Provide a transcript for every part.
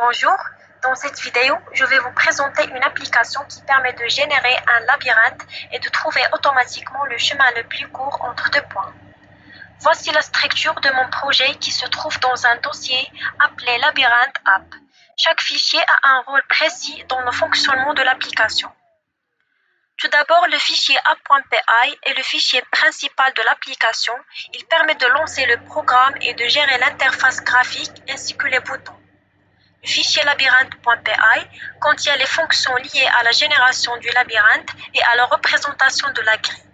Bonjour, dans cette vidéo, je vais vous présenter une application qui permet de générer un labyrinthe et de trouver automatiquement le chemin le plus court entre deux points. Voici la structure de mon projet qui se trouve dans un dossier appelé Labyrinthe App. Chaque fichier a un rôle précis dans le fonctionnement de l'application. Tout d'abord, le fichier app.py est le fichier principal de l'application. Il permet de lancer le programme et de gérer l'interface graphique ainsi que les boutons. Le fichier labyrinthe.py contient les fonctions liées à la génération du labyrinthe et à la représentation de la grille.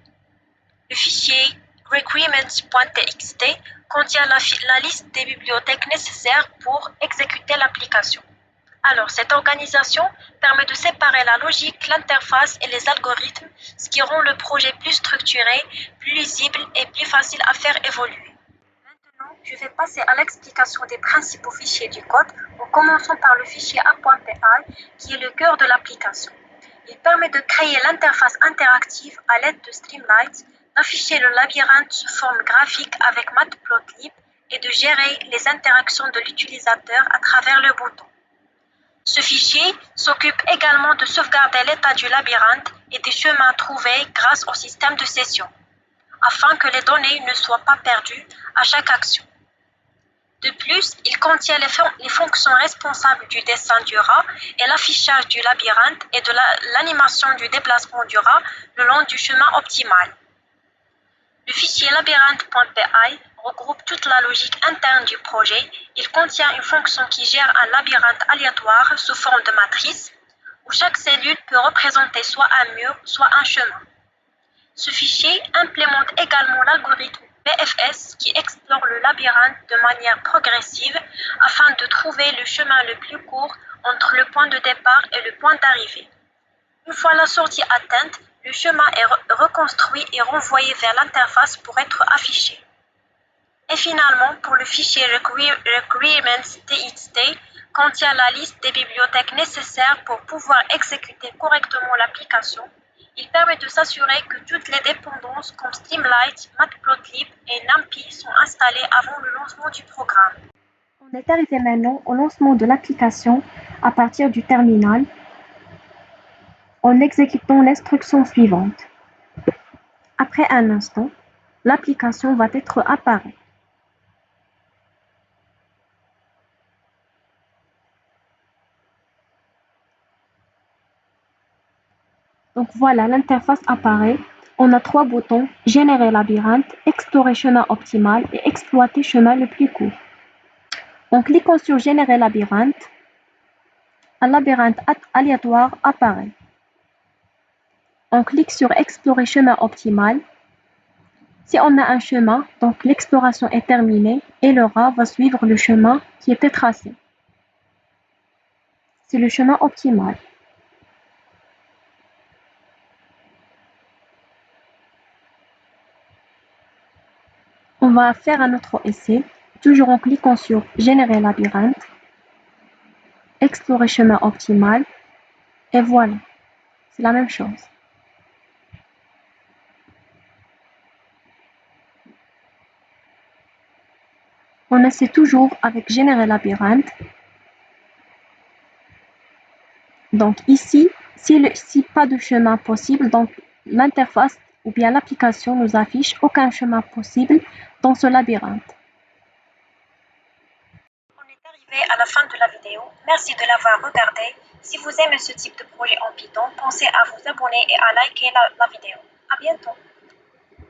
Le fichier requirements.txt contient la liste des bibliothèques nécessaires pour exécuter l'application. Alors, cette organisation permet de séparer la logique, l'interface et les algorithmes, ce qui rend le projet plus structuré, plus lisible et plus facile à faire évoluer. Maintenant, je vais passer à l'explication des principaux fichiers du code en commençant par le fichier app.py qui est le cœur de l'application. Il permet de créer l'interface interactive à l'aide de Streamlight, d'afficher le labyrinthe sous forme graphique avec Matplotlib et de gérer les interactions de l'utilisateur à travers le bouton. Ce fichier s'occupe également de sauvegarder l'état du labyrinthe et des chemins trouvés grâce au système de session, afin que les données ne soient pas perdues à chaque action. De plus, il contient les fonctions responsables du dessin du rat et l'affichage du labyrinthe et de l'animation du déplacement du rat le long du chemin optimal. Le fichier labyrinthe.py regroupe toute la logique interne du projet. Il contient une fonction qui gère un labyrinthe aléatoire sous forme de matrice, où chaque cellule peut représenter soit un mur, soit un chemin. Ce fichier implémente également l'algorithme BFS qui explore le labyrinthe de manière progressive afin de trouver le chemin le plus court entre le point de départ et le point d'arrivée. Une fois la sortie atteinte, le chemin est reconstruit et renvoyé vers l'interface pour être affiché. Et finalement, pour le fichier requirements.txt, contient la liste des bibliothèques nécessaires pour pouvoir exécuter correctement l'application. Il permet de s'assurer que toutes les dépendances comme Streamlight, Matplotlib et NumPy sont installées avant le lancement du programme. On est arrivé maintenant au lancement de l'application à partir du terminal en exécutant l'instruction suivante. Après un instant, l'application va être apparaître. Donc voilà, l'interface apparaît. On a trois boutons, générer labyrinthe, explorer chemin optimal et exploiter chemin le plus court. En cliquant sur générer labyrinthe, un labyrinthe aléatoire apparaît. On clique sur explorer chemin optimal. Si on a un chemin, donc l'exploration est terminée et le rat va suivre le chemin qui était tracé. C'est le chemin optimal. On va faire un autre essai, toujours en cliquant sur générer labyrinthe, explorer chemin optimal, et voilà, c'est la même chose. On essaie toujours avec générer labyrinthe. Donc ici, si pas de chemin possible, donc l'interface ou bien l'application nous affiche aucun chemin possible dans ce labyrinthe. On est arrivé à la fin de la vidéo. Merci de l'avoir regardée. Si vous aimez ce type de projet en Python, pensez à vous abonner et à liker la vidéo. À bientôt.